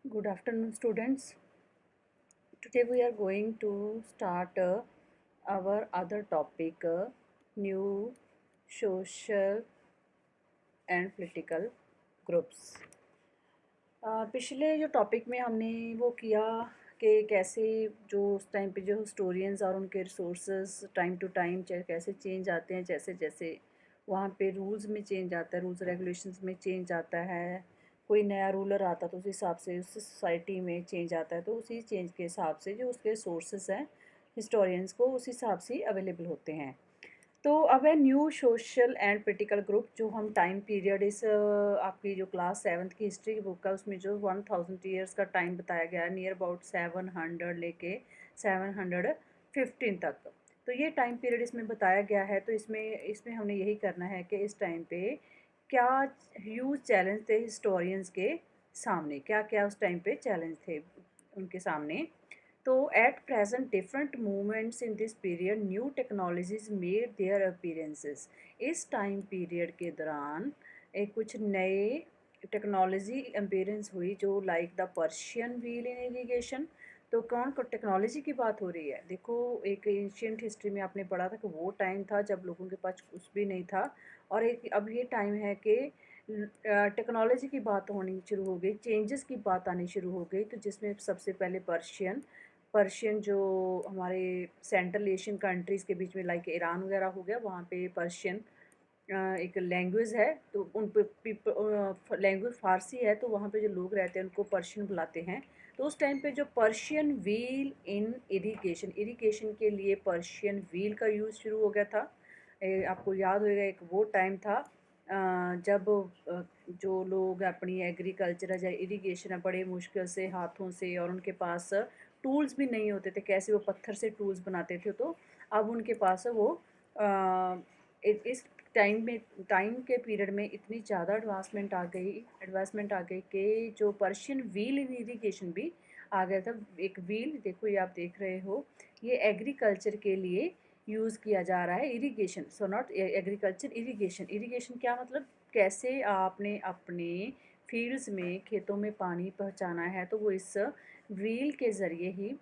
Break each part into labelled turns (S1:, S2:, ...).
S1: Good afternoon, students. Today we are going to start our other topic, new social and political groups. पिछले जो topic में हमने वो किया कि कैसे जो उस टाइम पे जो हिस्टोरियंस और उनके रिसोर्सेज टाइम टू टाइम कैसे चेंज आते हैं, जैसे जैसे वहाँ पे रूल्स में चेंज आता है, रूल्स रेगुलेशंस में चेंज आता है, कोई नया रूलर आता है तो उस हिसाब से उस सोसाइटी में चेंज आता है, तो उसी चेंज के हिसाब से जो उसके सोर्सेज हैं हिस्टोरियंस को उस हिसाब से अवेलेबल होते हैं। तो अब है new social and political group, जो हम टाइम पीरियड इस आपकी जो क्लास सेवन्थ की हिस्ट्री की बुक है उसमें जो 1000 ईयर्स का टाइम बताया गया है, नियर अबाउट 700 लेके 715 तक। तो ये टाइम पीरियड इसमें बताया गया है। तो इसमें इसमें हमने यही करना है कि इस टाइम पे क्या ह्यूज चैलेंज थे हिस्टोरियंस के सामने, क्या क्या उस टाइम पे चैलेंज थे उनके सामने। तो at present different movements in this period new technologies made their appearances. इस टाइम पीरियड के दौरान एक कुछ नए टेक्नोलॉजी अपीयरेंस हुई, जो like the Persian wheel in irrigation. तो कौन को टेक्नोलॉजी की बात हो रही है? देखो, एक एंशियंट हिस्ट्री में आपने पढ़ा था कि वो टाइम था जब लोगों के पास कुछ भी नहीं था, और एक अब ये टाइम है कि टेक्नोलॉजी की बात होनी शुरू हो गई, चेंजेस की बात आनी शुरू हो गई। तो जिसमें सबसे पहले पर्शियन पर्शियन जो हमारे सेंट्रल एशियन कंट्रीज़ के बीच में लाइक ईरान वगैरह हो गया, वहाँ पे पर्शियन एक लैंग्वेज है। तो उन पे लैंग्वेज फ़ारसी है, तो वहाँ पे जो लोग रहते हैं उनको पर्शियन बुलाते हैं। तो उस टाइम पे जो Persian wheel in irrigation, irrigation के लिए पर्शियन व्हील का यूज़ शुरू हो गया था। आपको याद होगा, एक वो टाइम था जब जो लोग अपनी एग्रीकल्चर या इरिगेशन है बड़े मुश्किल से हाथों से, और उनके पास टूल्स भी नहीं होते थे, कैसे वो पत्थर से टूल्स बनाते थे। तो अब उनके पास वो इस टाइम के पीरियड में इतनी ज़्यादा एडवांसमेंट आ गई कि जो पर्शियन व्हील इन इरिगेशन भी आ गया था। एक व्हील देखो, ये आप देख रहे हो, ये एग्रीकल्चर के लिए यूज़ किया जा रहा है। Irrigation, so not agriculture, irrigation. Irrigation क्या मतलब? कैसे आपने अपने फील्ड्स में, खेतों में पानी पहुंचाना है, तो वो इस व्हील के ज़रिए ही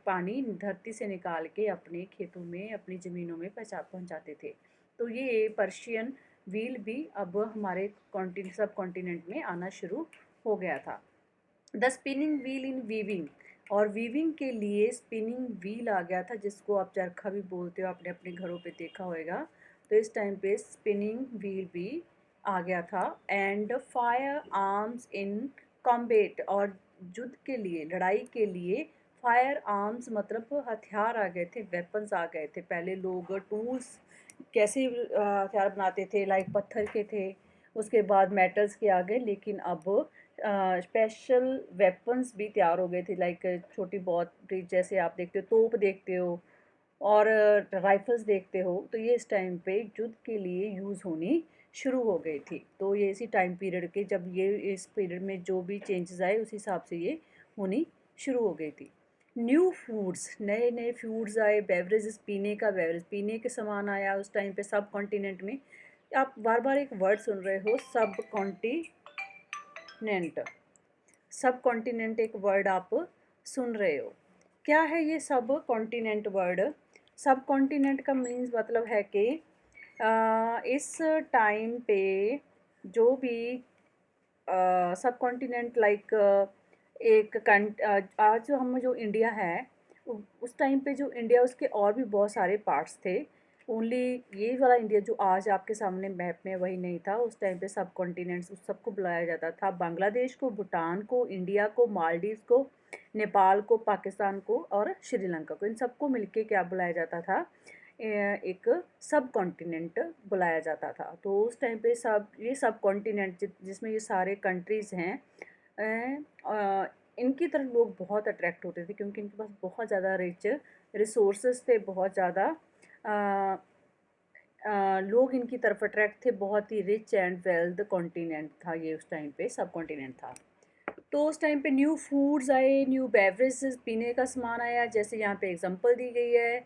S1: पानी धरती से निकाल के अपने खेतों में, अपनी ज़मीनों में पहुंचाते थे। तो ये पर्शियन व्हील भी अब हमारे सब कॉन्टिनेंट में आना शुरू हो गया था। The spinning wheel in weaving, और वीविंग के लिए स्पिनिंग व्हील आ गया था, जिसको आप चरखा भी बोलते हो, आपने अपने घरों पे देखा होगा। तो इस टाइम पे स्पिनिंग व्हील भी आ गया था। And fire arms in combat, और युद्ध के लिए, लड़ाई के लिए फायर आर्म्स मतलब हथियार आ गए थे, वेपन्स आ गए थे। पहले लोग टूल्स कैसे हथियार बनाते थे, लाइक पत्थर के थे, उसके बाद मेटल्स के आ गए, लेकिन अब स्पेशल वेपन्स भी तैयार हो गए थे, लाइक छोटी बहुत जैसे आप देखते हो, तोप देखते हो और राइफल्स देखते हो। तो ये इस टाइम पे युद्ध के लिए यूज़ होनी शुरू हो गई थी। तो ये इसी टाइम पीरियड के, जब ये इस पीरियड में जो भी चेंजेस आए उस हिसाब से ये होनी शुरू हो गई थी। न्यू फूड्स, नए नए फूड्स आए, बेवरेजेस, पीने का बेवरेज, पीने के सामान आया उस टाइम पे सब कॉन्टिनेंट में। आप बार बार एक वर्ड सुन रहे हो, सब कॉन्टिनेंट। सब कॉन्टिनेंट एक वर्ड आप सुन रहे हो। क्या है ये सब कॉन्टिनेंट वर्ड? सब कॉन्टिनेंट का मीन्स मतलब है कि इस टाइम पे जो भी सब कॉन्टिनेंट लाइक आज जो हम जो इंडिया है, उस टाइम पे जो इंडिया, उसके और भी बहुत सारे पार्ट्स थे। ओनली ये वाला इंडिया जो आज आपके सामने मैप में, वही नहीं था। उस टाइम पे सब कॉन्टिनेंट्स उस सबको बुलाया जाता था, बांग्लादेश को, भूटान को, इंडिया को, मालदीव को, नेपाल को, पाकिस्तान को और श्रीलंका को, इन सबको मिलके क्या बुलाया जाता था? एक सब कॉन्टिनेंट बुलाया जाता था। तो उस टाइम पे ये सब कॉन्टिनेंट जिसमें ये सारे कंट्रीज़ हैं, इनकी तरफ लोग बहुत अट्रैक्ट होते थे, क्योंकि इनके पास बहुत ज़्यादा रिच रिसोर्सेज थे, बहुत ज़्यादा लोग इनकी तरफ अट्रैक्ट थे। बहुत ही रिच एंड वेल्थ कॉन्टिनेंट था ये, उस टाइम पे सब कॉन्टिनेंट था। तो उस टाइम पे न्यू फूड्स आए, न्यू बेवरेजेस, पीने का सामान आया। जैसे यहाँ पे एग्जांपल दी गई है,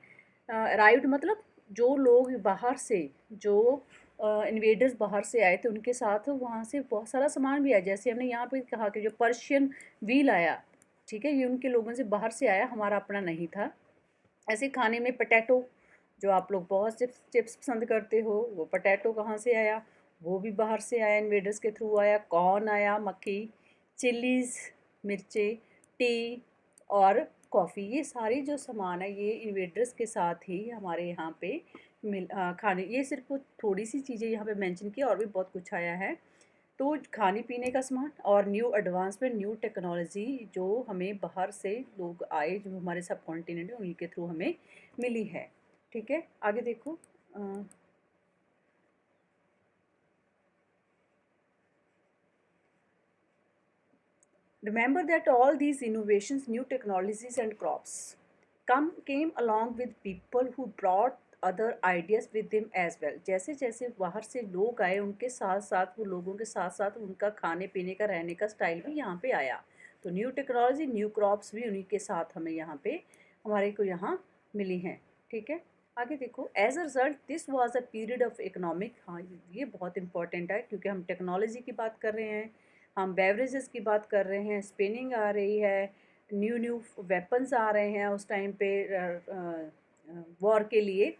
S1: अराइव्ड मतलब जो लोग बाहर से, जो इन्वेडर्स बाहर से आए थे उनके साथ वहाँ से बहुत सारा सामान भी आया, जैसे हमने यहाँ पे कहा कि जो पर्शियन व्हील आया, ठीक है, ये उनके लोगों से बाहर से आया, हमारा अपना नहीं था। ऐसे खाने में पोटैटो, जो आप लोग बहुत चिप्स चिप्स पसंद करते हो, वो पोटैटो कहाँ से आया, वो भी बाहर से आया, इन्वेडर्स के थ्रू आया। कॉर्न आया, मक्की, चिलीज़, मिर्चे, टी और कॉफ़ी, ये सारी जो सामान है ये इन्वेडर्स के साथ ही हमारे यहाँ पे खाने, ये सिर्फ थोड़ी सी चीज़ें यहाँ पे मेंशन की, और भी बहुत कुछ आया है। तो खाने पीने का सामान और न्यू एडवांसमेंट, न्यू टेक्नोलॉजी जो हमें बाहर से लोग आए, जो हमारे सब कॉन्टिनेंट है, उन्हीं के थ्रू हमें मिली है। ठीक है, आगे देखो। Remember that all these innovations, new technologies and crops came along with people who brought other ideas with them as well. जैसे जैसे बाहर से लोग आए, उनके साथ साथ वो लोगों के साथ साथ उनका खाने पीने का, रहने का स्टाइल भी यहाँ पे आया। तो न्यू टेक्नोलॉजी, न्यू क्रॉप्स भी उन्हीं के साथ हमें यहाँ पे, हमारे को यहाँ मिली हैं। ठीक है, आगे देखो। As a result this was a period of economic, हाँ ये बहुत इंपॉर्टेंट है क्योंकि हम टेक्नोलॉजी की बात कर रहे हैं, हम बेवरेजेस की बात कर रहे हैं, स्पिनिंग आ रही है, न्यू न्यू वेपन्स आ रहे हैं उस टाइम पे वॉर के लिए।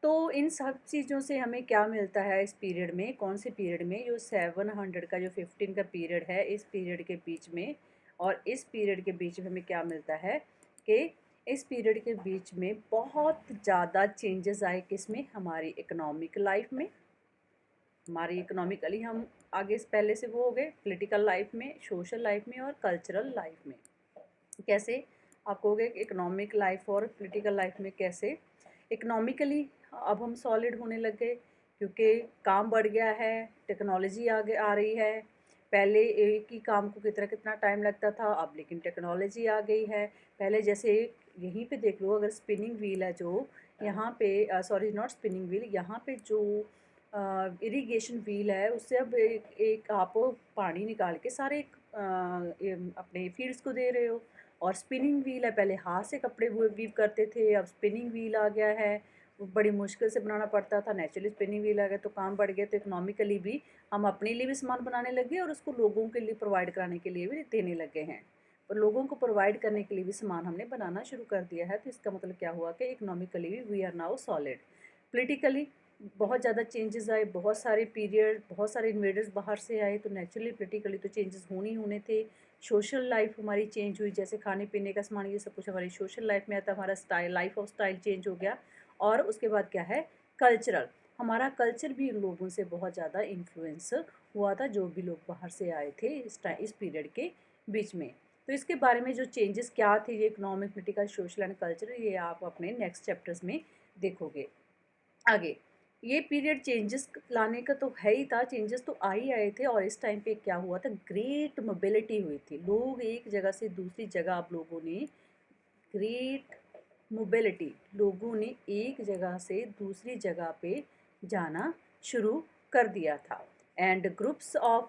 S1: तो इन सब चीज़ों से हमें क्या मिलता है इस पीरियड में, कौन से पीरियड में, जो 700 का, जो 15 का पीरियड है, इस पीरियड के बीच में और इस पीरियड के बीच में हमें क्या मिलता है कि इस पीरियड के बीच में बहुत ज़्यादा चेंजेस आए, किसमें, हमारी इकोनॉमिक लाइफ में, हमारी इकोनॉमिकली हम आगे से पहले से वो हो गए, पॉलिटिकल लाइफ में, सोशल लाइफ में और कल्चरल लाइफ में। कैसे, आप कहोगे इकोनॉमिक लाइफ और पॉलिटिकल लाइफ में कैसे। इकोनॉमिकली अब हम सॉलिड होने लग गए क्योंकि काम बढ़ गया है, टेक्नोलॉजी आगे आ रही है। पहले एक ही काम को कितना कितना टाइम लगता था, अब लेकिन टेक्नोलॉजी आ गई है। पहले जैसे यहीं पे देख लो, अगर स्पिनिंग व्हील है जो यहाँ पे, सॉरी नॉट स्पिनिंग व्हील, यहाँ पे जो इरिगेशन व्हील है, उससे अब एक आप पानी निकाल के सारे अपने फील्ड्स को दे रहे हो। और स्पिनिंग व्हील है, पहले हाथ से कपड़े वीव करते थे, अब स्पिनिंग व्हील आ गया है, वो बड़ी मुश्किल से बनाना पड़ता था, नेचुरली स्पिनिंग व्हील आ गया तो काम बढ़ गया। तो इकोनॉमिकली भी हम अपने लिए भी सामान बनाने लग गए और उसको लोगों के लिए प्रोवाइड कराने के लिए भी देने लग गए हैं। और लोगों को प्रोवाइड करने के लिए भी सामान हमने बनाना शुरू कर दिया है। तो इसका मतलब क्या हुआ कि इकोनॉमिकली भी we are now solid. Politically बहुत ज़्यादा चेंजेस आए, बहुत सारे पीरियड, बहुत सारे इन्वेडर्स बाहर से आए, तो नेचुरली पोलिटिकली तो चेंजेस होने ही होने थे। सोशल लाइफ हमारी चेंज हुई, जैसे खाने पीने का सामान, ये सब कुछ हमारी सोशल लाइफ में आता, हमारा style, life of style change हो गया। और उसके बाद क्या है, कल्चरल, हमारा कल्चर भी इन लोगों से बहुत ज़्यादा इन्फ्लुएंस हुआ था, जो भी लोग बाहर से आए थे इस पीरियड के बीच में। तो इसके बारे में जो चेंजेस क्या थे, ये economic, political, social and culture, ये आप अपने नेक्स्ट चैप्टर्स में देखोगे आगे। ये पीरियड चेंजेस लाने का तो है ही था, चेंजेस तो आ ही आए थे। और इस टाइम पे क्या हुआ था, ग्रेट मोबिलिटी हुई थी, लोग एक जगह से दूसरी जगह, आप लोगों ने ग्रेट मोबिलिटी, लोगों ने एक जगह से दूसरी जगह पे जाना शुरू कर दिया था। And groups of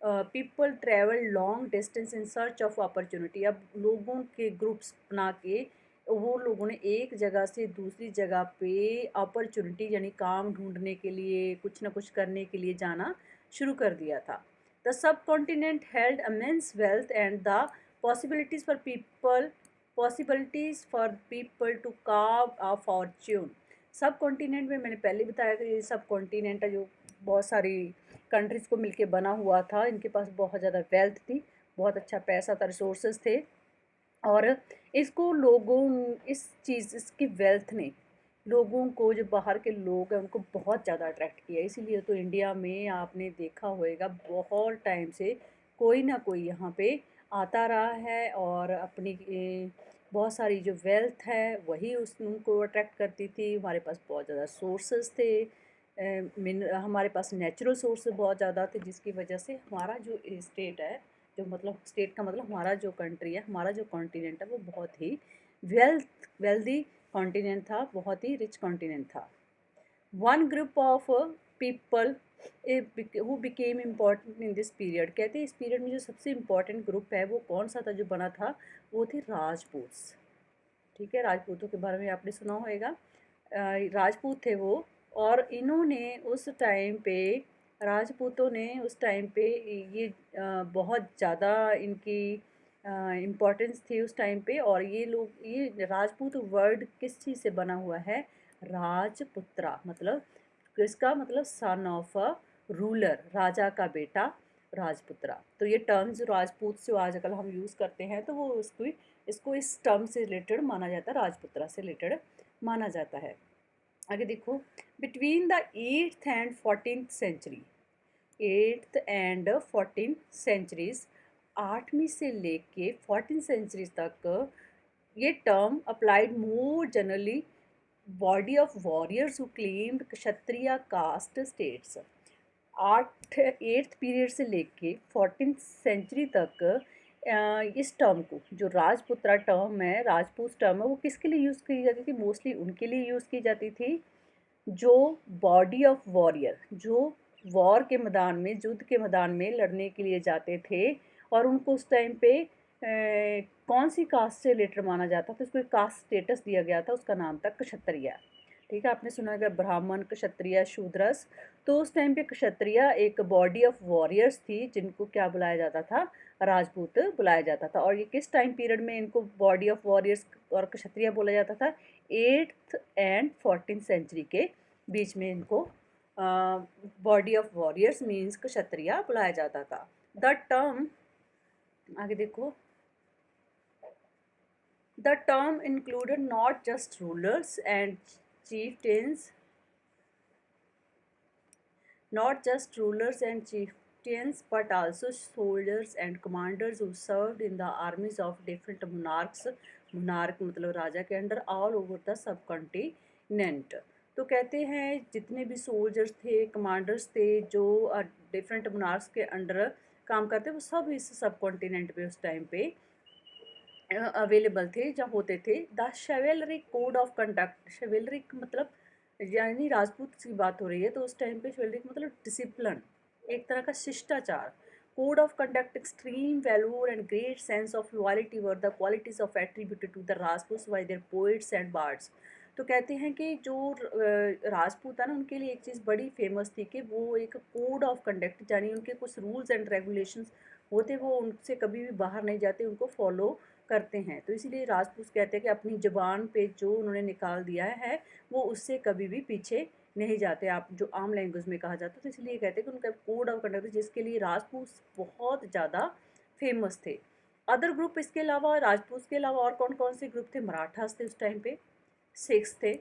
S1: people travel long distance in search of opportunity, अब लोगों के ग्रुप्स बना के वो लोगों ने एक जगह से दूसरी जगह पे अपॉर्चुनिटी, यानी काम ढूंढने के लिए, कुछ ना कुछ करने के लिए जाना शुरू कर दिया था। The subcontinent held immense wealth and the possibilities for people possibilities for people to carve a fortune. Subcontinent में मैंने पहले बताया कि ये सब कॉन्टिनेंट है जो बहुत सारी कंट्रीज़ को मिलके बना हुआ था, इनके पास बहुत ज़्यादा वेल्थ थी, बहुत अच्छा पैसा था, रिसोर्सेज थे। और इसको लोगों, इस चीज़, इसकी वेल्थ ने लोगों को, जो बाहर के लोग हैं उनको बहुत ज़्यादा अट्रैक्ट किया। इसीलिए तो इंडिया में आपने देखा होएगा बहुत टाइम से कोई ना कोई यहाँ पे आता रहा है और अपनी बहुत सारी जो वेल्थ है वही उस उनको अट्रैक्ट करती थी। हमारे पास बहुत ज़्यादा सोर्सेस थे, हमारे पास नेचुरल सोर्स बहुत ज़्यादा थे, जिसकी वजह से हमारा जो स्टेट है, जो मतलब स्टेट का मतलब हमारा जो कंट्री है, हमारा जो कॉन्टिनेंट है, वो बहुत ही वेल्दी कॉन्टिनेंट था, बहुत ही रिच कॉन्टिनेंट था। One group of people who became important in this period, कहते हैं इस पीरियड में जो सबसे इम्पॉर्टेंट ग्रुप है वो कौन सा था जो बना था, वो थे राजपूत्स। ठीक है, राजपूतों के बारे में आपने सुना होगा। राजपूत थे वो, और इन्होंने उस टाइम पे, राजपूतों ने उस टाइम पे ये बहुत ज़्यादा इनकी इम्पोर्टेंस थी उस टाइम पे। और ये लोग, ये राजपूत वर्ड किस चीज़ से बना हुआ है? राजपुत्रा, मतलब किसका? मतलब सन ऑफ अ रूलर, राजा का बेटा राजपुत्रा। तो ये टर्म जो राजपूत से आजकल हम यूज़ करते हैं, तो वो इसको इस टर्म से रिलेटेड माना जाता है, राजपुत्रा से रिलेटेड माना जाता है। आगे देखो, between the 8th and 14th century, 8th and 14th centuries, 8वीं से लेके 14th सेंचुरी तक ये term applied more generally body of warriors who claimed Kshatriya caste status. 8th period से लेके 14th सेंचुरी तक इस टर्म को, जो राजपुत्रा टर्म है, राजपूत टर्म है, वो किसके लिए यूज़ की जाती थी? मोस्टली उनके लिए यूज़ की जाती थी जो बॉडी ऑफ वॉरियर, जो वॉर के मैदान में, युद्ध के मैदान में लड़ने के लिए जाते थे। और उनको उस टाइम पे कौन सी कास्ट से रिलेटेड माना जाता था? उसको एक कास्ट स्टेटस दिया गया था, उसका नाम था क्षत्रिय। ठीक है, आपने सुना होगा ब्राह्मण, क्षत्रिय, शूद्रस। तो उस टाइम पे क्षत्रिय एक बॉडी ऑफ वॉरियर्स थी, जिनको क्या बुलाया जाता था? राजपूत बुलाया जाता था। और ये किस टाइम पीरियड में इनको बॉडी ऑफ वॉरियर्स और क्षत्रिय बोला जाता था? 8th एंड 14th सेंचुरी के बीच में इनको बॉडी ऑफ वॉरियर्स मीन्स क्षत्रिय बुलाया जाता था। द टर्म, आगे देखो, the term included not just rulers and chieftains, not just rulers and chieftains, but also soldiers and commanders who served in the armies of different monarchs, monarch मतलब राजा के under, all over the subcontinent। तो कहते हैं जितने भी soldiers थे, commanders थे, जो डिफरेंट मोनार्क्स के अंडर काम करते, वो सब इस सब कॉन्टिनेंट पे उस टाइम पे अवेलेबल थे, जहाँ होते थे। द शेवेलरिक कोड ऑफ कंडक्ट, शेवेलरिक मतलब, यानी राजपूत की बात हो रही है, तो उस टाइम पे शेवेलरिक मतलब डिसिप्लिन, एक तरह का शिष्टाचार। Code of conduct, extreme valour and great sense of loyalty were the qualities of attributed to the Rajput by their poets and bards. तो कहते हैं कि जो राजपूत है ना, उनके लिए एक चीज़ बड़ी फेमस थी कि वो एक कोड ऑफ कंडक्ट, यानी उनके कुछ रूल्स एंड रेगुलेशंस होते, वो उनसे कभी भी बाहर नहीं जाते, उनको फॉलो करते हैं। तो इसीलिए राजपूत कहते हैं कि अपनी ज़बान पे जो उन्होंने निकाल दिया है, वो उससे कभी भी पीछे नहीं जाते, आप जो आम लैंग्वेज में कहा जाता है। तो इसलिए कहते हैं कि उनका कोड ऑफ कंडक्ट, जिसके लिए राजपूत बहुत ज़्यादा फेमस थे। अदर ग्रुप, इसके अलावा राजपूत के अलावा और कौन कौन से ग्रुप थे? मराठास थे उस टाइम पे, सिख्स थे,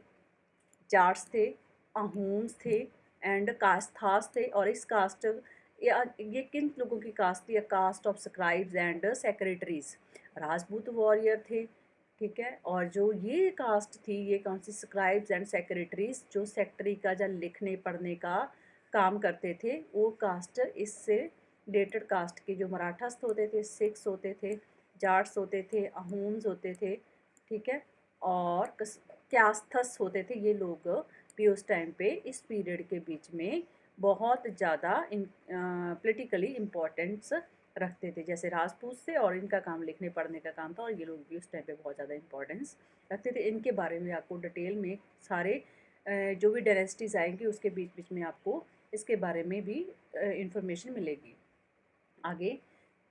S1: जाट्स थे, अहोम्स थे, एंड कास्थास थे। और इस कास्ट, ये किन लोगों की कास्ट थी? Caste of scribes and secretaries. Rajput warrior थे, ठीक है। और जो ये कास्ट थी, ये कौन सी? स्क्राइब्स एंड सेक्रेटरीज, जो सेक्रेटरी का या लिखने पढ़ने का काम करते थे, वो कास्ट इससे रिलेटेड कास्ट के, जो मराठास होते थे, सिख्स होते थे, जाट्स होते थे, अहोम्स होते थे, ठीक है, और क्यास्थस होते थे। ये लोग भी उस टाइम पे, इस पीरियड के बीच में बहुत ज़्यादा पोलिटिकली इम्पोर्टेंस रखते थे, जैसे राजपूत से, और इनका काम लिखने पढ़ने का काम था, और ये लोग भी उस टाइम पे बहुत ज़्यादा इम्पोर्टेंस रखते थे। इनके बारे में आपको डिटेल में सारे जो भी डायनेस्टीज आएंगी, उसके बीच बीच में आपको इसके बारे में भी इंफॉर्मेशन मिलेगी। आगे,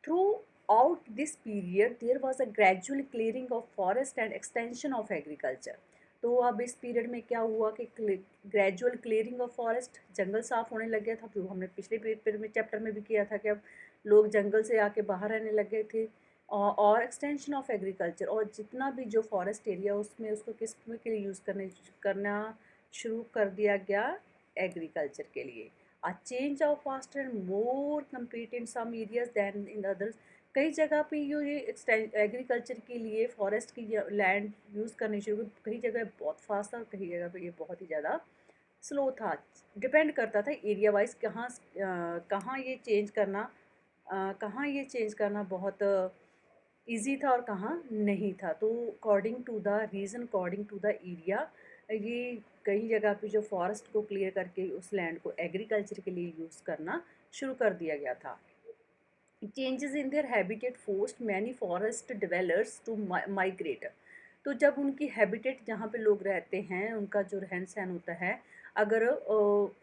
S1: throughout this period there was a gradual clearing of forest and extension of agriculture. तो अब इस पीरियड में क्या हुआ कि ग्रेजुअल क्लियरिंग ऑफ फॉरेस्ट, जंगल साफ होने लग गया था, जो हमने पिछले पीरियड में चैप्टर में भी किया था कि अब लोग जंगल से आके बाहर रहने लग गए थे। और एक्सटेंशन ऑफ एग्रीकल्चर, और जितना भी जो फॉरेस्ट एरिया, उसमें उसको किस के लिए यूज़ करना शुरू कर दिया गया? एग्रीकल्चर के लिए। A change of faster and more compete in some areas than in others। कई जगह पे ये एग्रीकल्चर के लिए फॉरेस्ट की लैंड यूज़ करनी शुरू, कई जगह बहुत फास्ट था और कई जगह पे ये बहुत ही ज़्यादा स्लो था। डिपेंड करता था एरिया वाइज, कहाँ ये चेंज करना, कहाँ ये चेंज करना बहुत ईजी था और कहाँ नहीं था। तो according to the region, according to the area, ये कई जगह पे जो फॉरेस्ट को क्लियर करके उस लैंड को एग्रीकल्चर के लिए यूज़ करना शुरू कर दिया गया था। Changes in their habitat forced many forest developers to migrate. तो जब उनकी हैबिटेट, जहाँ पे लोग रहते हैं, उनका जो रहन सहन होता है, अगर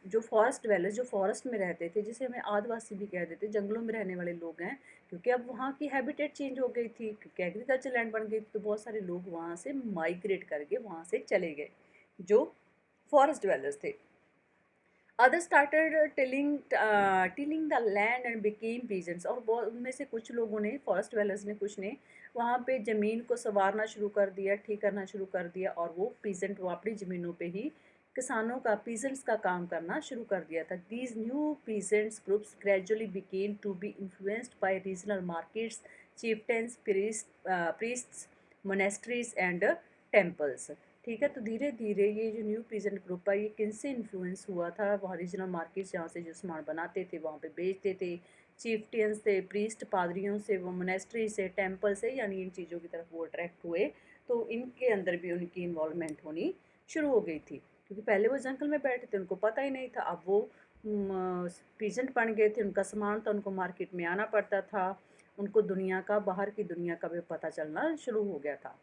S1: जो फॉरेस्ट डवेलर्स जो फॉरेस्ट में रहते थे, जिसे हमें आदिवासी भी कह देते, जंगलों में रहने वाले लोग हैं, क्योंकि अब वहाँ की हैबिटेट चेंज हो गई थी, क्योंकि एग्रीकल्चर लैंड बन गई थी, तो बहुत सारे लोग वहाँ से माइग्रेट करके वहाँ से चले गए, जो फॉरेस्ट डवेलर्स थे। Others started tilling the land and became peasants, और बहुत उनमें से कुछ लोगों ने, फॉरेस्ट dwellers ने, कुछ ने वहाँ पे ज़मीन को संवारना शुरू कर दिया, ठीक करना शुरू कर दिया, और वो पीजेंट वो अपनी ज़मीनों पे ही किसानों का, पीजेंट्स का काम करना शुरू कर दिया था। These new peasants groups gradually began to be influenced by regional markets, chieftains, priests, monasteries and temples। ठीक है, तो धीरे धीरे ये जो न्यू पीजेंट ग्रुप है, ये किन से इन्फ्लुएंस हुआ था? वहाँ रीजनल मार्केट्स जहाँ से जो सामान बनाते थे वहाँ पे बेचते थे, चीफ्टियंस से, प्रीस्ट पादरियों से, वो मोनेस्ट्री से, टेम्पल से, यानी इन चीज़ों की तरफ वो अट्रैक्ट हुए, तो इनके अंदर भी उनकी इन्वॉल्वमेंट होनी शुरू हो गई थी, क्योंकि पहले वो जंगल में बैठे थे, उनको पता ही नहीं था। अब वो पीजेंट बन गए थे, उनका सामान था, उनको मार्केट में आना पड़ता था, उनको दुनिया का, बाहर की दुनिया का भी पता चलना शुरू हो गया था।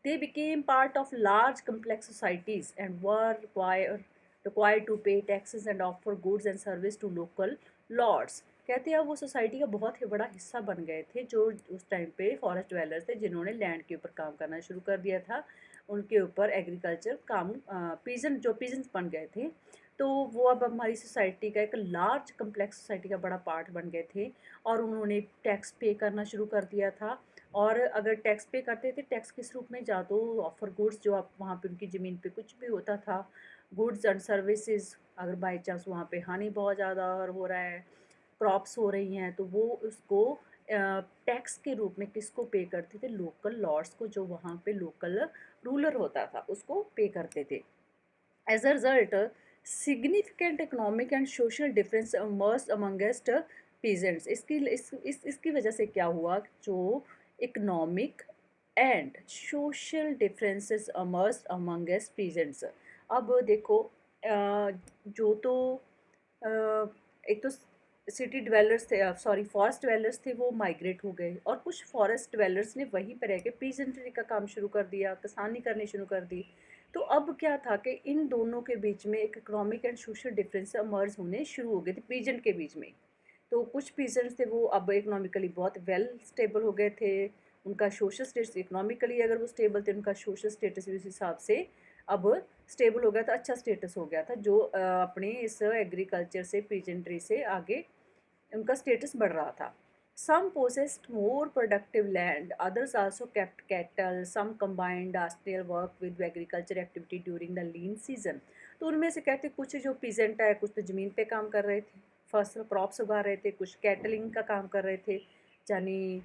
S1: They became part of large complex societies and were required to pay taxes and offer goods and service to local lords। कहते हैं वो सोसाइटी का बहुत ही बड़ा हिस्सा बन गए थे, जो उस टाइम पे फॉरेस्ट डवेलर्स थे, जिन्होंने लैंड के ऊपर काम करना शुरू कर दिया था, उनके ऊपर एग्रीकल्चर काम, पीजेंट जो पीजेंट्स बन गए थे, तो वो अब हमारी सोसाइटी का एक लार्ज कम्प्लेक्स सोसाइटी का बड़ा पार्ट बन गए थे, और उन्होंने टैक्स पे करना शुरू कर दिया था। और अगर टैक्स पे करते थे, टैक्स किस रूप में? या तो ऑफर गुड्स, जो आप वहाँ पे उनकी ज़मीन पे कुछ भी होता था, गुड्स एंड सर्विसेज, अगर बाई चांस वहाँ पे हानि बहुत ज़्यादा और हो रहा है, क्रॉप्स हो रही हैं, तो वो उसको टैक्स के रूप में किसको पे करते थे? लोकल लॉर्ड्स को, जो वहाँ पे लोकल रूलर होता था, उसको पे करते थे। As a result, significant economic and social difference emerged amongst peasants। इसकी वजह से क्या हुआ? जो economic and social differences emerged amongst peasants। अब देखो, जो तो एक तो सिटी डिवेलर्स थे, सॉरी फॉरेस्ट डिवेलर्स थे, वो माइग्रेट हो गए, और कुछ फॉरेस्ट डिवेलर्स ने वहीं पर रह के पीजेंट्री का काम शुरू कर दिया, किसानी करनी शुरू कर दी। तो अब क्या था कि इन दोनों के बीच में एक economic and social difference emerged होने शुरू हो गए थे पीजेंट के बीच में। तो कुछ पीजेंट्स थे, वो अब इकोनॉमिकली बहुत वेल स्टेबल हो गए थे, उनका सोशल स्टेटस, इकोनॉमिकली अगर वो स्टेबल थे, उनका सोशल स्टेटस भी उस हिसाब से अब स्टेबल हो गया था, अच्छा स्टेटस हो गया था, जो अपने इस एग्रीकल्चर से, पीजेंट्री से आगे उनका स्टेटस बढ़ रहा था। Some possessed more productive land, others also kept cattle, some combined industrial work with agriculture activity during the lean season। तो उनमें से कहते कुछ जो पीजेंट है, कुछ तो ज़मीन पे काम कर रहे थे, फसल क्रॉप्स उगा रहे थे, कुछ कैटलिंग का काम कर रहे थे, यानी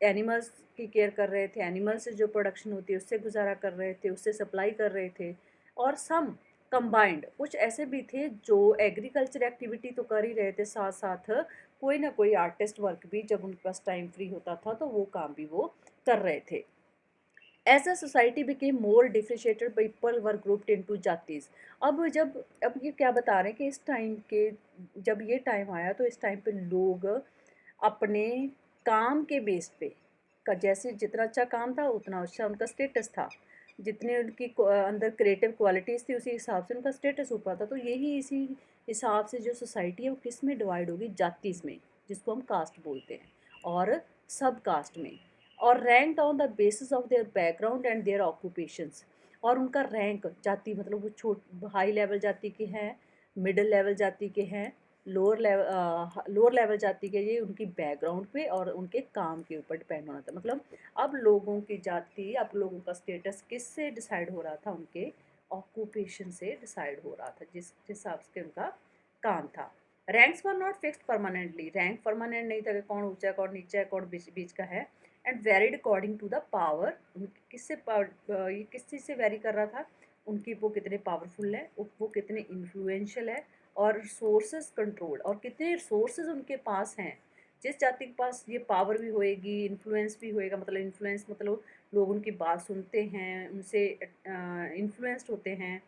S1: एनिमल्स की केयर कर रहे थे, एनिमल से जो प्रोडक्शन होती है उससे गुजारा कर रहे थे, उससे सप्लाई कर रहे थे। और सम कंबाइंड, कुछ ऐसे भी थे जो एग्रीकल्चर एक्टिविटी तो कर ही रहे थे, साथ साथ कोई ना कोई आर्टिस्ट वर्क भी, जब उनके पास टाइम फ्री होता था तो वो काम भी वो कर रहे थे। As a society became more differentiated, people were grouped into jatis. अब ये क्या बता रहे हैं कि इस टाइम के, जब ये टाइम आया, तो इस टाइम पे लोग अपने काम के बेस पे का, जैसे जितना अच्छा काम था उतना अच्छा उनका स्टेटस था, जितने उनकी अंदर क्रिएटिव क्वालिटीज़ थी उसी हिसाब से उनका स्टेटस ऊपर था। तो यही इसी हिसाब से जो सोसाइटी है वो किस में डिवाइड होगी? जातीज़ में, जिसको हम कास्ट बोलते हैं, और सब कास्ट में, और rank on the basis of their background and their occupations. और उनका रैंक, जाति मतलब वो हाई लेवल जाति के हैं, मिडिल लेवल जाति के हैं, लोअर लेवल जाति के, ये उनकी बैकग्राउंड पे और उनके काम के ऊपर डिपेंड होना था। मतलब अब लोगों की जाति, अब लोगों का स्टेटस किससे डिसाइड हो रहा था? उनके ऑक्यूपेशन से डिसाइड हो रहा था, जिस हिसाब से उनका काम था। Ranks were not fixed permanently, rank permanent नहीं था कि कौन ऊंचा है, कौन नीचा है, कौन बीच बीच का है। And varied according to the power, किससे ये किस चीज़ से वेरी कर रहा था? उनकी वो कितने पावरफुल है, वो कितने इन्फ्लुएंशियल है, और रिसोर्सेज कंट्रोल, और कितने रिसोर्सेज उनके पास हैं। जिस जाति के पास ये पावर भी होएगी, इन्फ्लुएंस भी होएगा, मतलब इन्फ्लुएंस मतलब लोग उनकी बात सुनते हैं, उनसे इन्फ्लुएंस्ड होते हैं।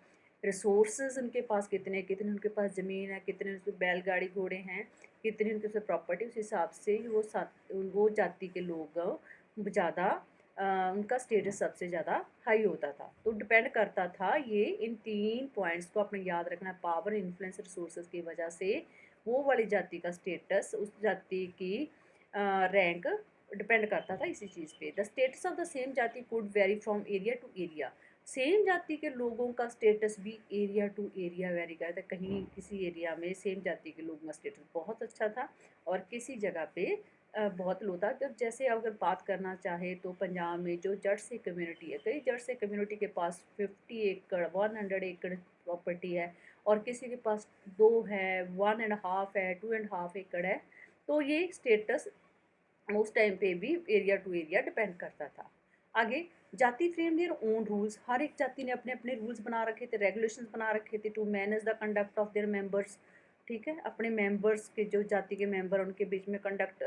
S1: रिसोर्सेज उनके पास कितने, कितने उनके पास ज़मीन है, कितने उनके बैलगाड़ी घोड़े हैं, कितनी उनके पास प्रॉपर्टी, उस हिसाब से वो जाति के लोग ज़्यादा उनका स्टेटस सबसे ज़्यादा हाई होता था। तो डिपेंड करता था ये इन 3 पॉइंट्स को आपने याद रखना है, पावर, इन्फ्लुएंस, रिसोर्सेज की वजह से वो वाली जाति का स्टेटस, उस जाति की रैंक डिपेंड करता था इसी चीज़ पे। The status of the same jati could vary from area to area. Same जाति के लोगों का स्टेटस भी एरिया टू एरिया वेरी करता है। कहीं किसी एरिया में सेम जाति के लोगों का स्टेटस बहुत अच्छा था और किसी जगह पे बहुत लो था। जब जैसे अगर बात करना चाहे तो पंजाब में जो जट सिख कम्युनिटी है, कई जट सिख कम्युनिटी के पास 50 एकड़ 100 एकड़ प्रॉपर्टी है और किसी के पास 2 है, 1.5 है, 2.5 एकड़ है। तो ये स्टेटस उस टाइम पे भी एरिया टू एरिया डिपेंड करता था। आगे, जाति फ्रेम देयर ओन रूल्स। हर एक जाति ने अपने अपने रूल्स बना रखे थे, रेगुलेशंस बना रखे थे to manage the conduct of their members. ठीक है, अपने मेंबर्स के जो जाति के मेंबर उनके बीच में कंडक्ट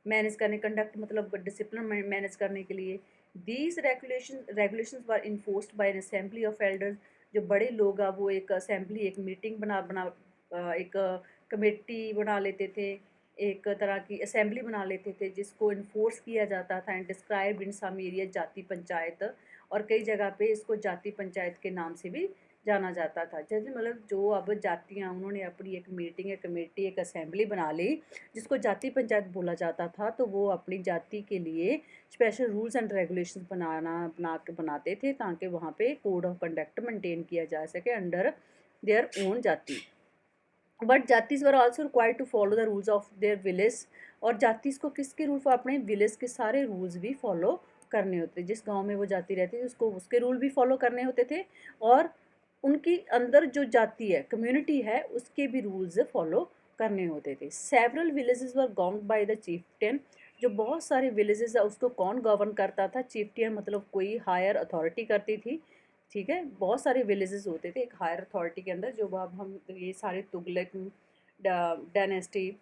S1: मैनेज करने, कंडक्ट मतलब डिसिप्लिन मैनेज करने के लिए। These regulations were enforced by an assembly of elders. जो बड़े लोग हैं वो एक असेंबली, एक मीटिंग बना बना एक कमेटी बना लेते थे, एक तरह की असेंबली बना लेते थे जिसको इन्फोर्स किया जाता था and described in some area jati panchayat. और कई जगह पे इसको जाति पंचायत के नाम से भी जाना जाता था। जैसे मतलब जो अब जातियाँ उन्होंने अपनी एक मीटिंग, एक कमेटी, एक असेंबली बना ली जिसको जाति पंचायत बोला जाता था, तो वो अपनी जाति के लिए स्पेशल रूल्स एंड रेगुलेशंस बनाते थे ताकि वहाँ पे कोड ऑफ कंडक्ट मेंटेन किया जा सके under their own jati. But jatis were also required to follow the rules of their village. और जातिस को किसके रूल, अपने विलेज के सारे रूल्स भी फॉलो करने होते। जिस गांव में वो जाति रहती थी उसको उसके रूल भी फॉलो करने होते थे और उनकी अंदर जो जाति है, कम्युनिटी है, उसके भी रूल्स फॉलो करने होते थे। Several villages were govern by the chieftain. जो बहुत सारे विलेजेस है उसको कौन गवर्न करता था? चीफ्टेन मतलब कोई हायर अथॉरिटी करती थी। ठीक है, बहुत सारे विलेजेस होते थे एक हायर अथॉरिटी के अंदर। जो अब हम ये सारे तुगलक डायनेस्टी,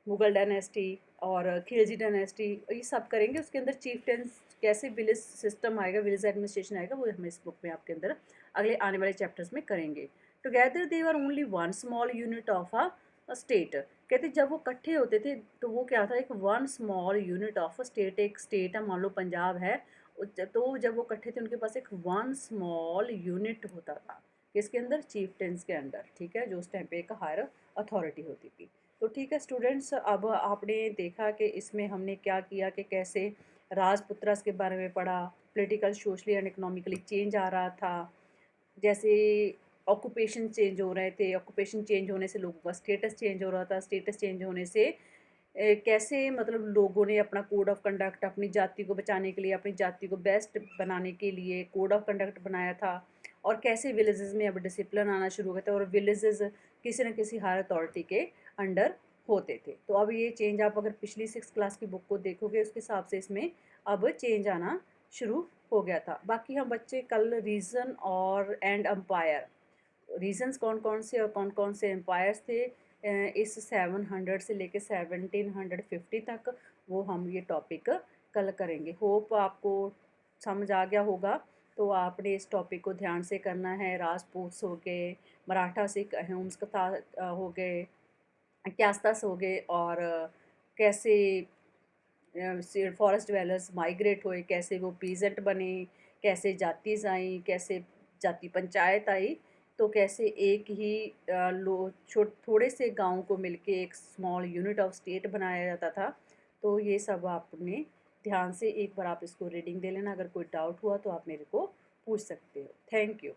S1: मुगल डायनेस्टी और खिलजी डायनेस्टी ये सब करेंगे, उसके अंदर चीफ्टेंस कैसे विलेज सिस्टम आएगा, विलेज एडमिनिस्ट्रेशन आएगा, वो हम इस बुक में आपके अंदर अगले आने वाले चैप्टर्स में करेंगे। Together they were only one small unit of a state. कहते जब वो इकट्ठे होते थे तो वो क्या था, एक one small unit of a state. एक स्टेट है, मान लो पंजाब है, तो जब वो इकट्ठे थे उनके पास एक वन स्मॉल यूनिट होता था किसके अंदर? चीफ्टेंस के अंदर। ठीक है, जो उस टाइम पे एक हायर अथॉरिटी होती थी। तो ठीक है स्टूडेंट्स, अब आपने देखा कि इसमें हमने क्या किया कि कैसे राजपुत्रास के बारे में पढ़ा, political, socially and economically change आ रहा था। जैसे ऑक्यूपेशन चेंज हो रहे थे, ऑक्यूपेशन चेंज होने से लोगों का स्टेटस चेंज हो रहा था, स्टेटस चेंज होने से कैसे मतलब लोगों ने अपना कोड ऑफ कंडक्ट, अपनी जाति को बचाने के लिए, अपनी जाति को बेस्ट बनाने के लिए कोड ऑफ कंडक्ट बनाया था। और कैसे विलेजेस में अब डिसिप्लिन आना शुरू हो गया था और विलेजेस किसी न किसी हायर अथॉरिटी के अंडर होते थे। तो अब ये चेंज आप अगर पिछली 6 क्लास की बुक को देखोगे उसके हिसाब से इसमें अब चेंज आना शुरू हो गया था। बाकी हम बच्चे कल रीजन और एंड अम्पायर, रीजन्स कौन कौन से और कौन कौन से एम्पायर्स थे इस 700 से लेके 1750 तक, वो हम ये टॉपिक कल करेंगे। होप आपको समझ आ गया होगा। तो आपने इस टॉपिक को ध्यान से करना है। राजपूत हो गए, मराठा सिख अहूम्स कथा हो गए, क्यास्तास हो गए, और कैसे फॉरेस्ट डिवेलर्स माइग्रेट हुए, कैसे वो पीजेंट बने, कैसे जातिज आई, कैसे जाति पंचायत आई, तो कैसे एक ही थोड़े से गांव को मिलके एक स्मॉल यूनिट ऑफ स्टेट बनाया जाता था। तो ये सब आपने ध्यान से एक बार आप इसको रीडिंग दे लेना। अगर कोई डाउट हुआ तो आप मेरे को पूछ सकते हो। Thank you.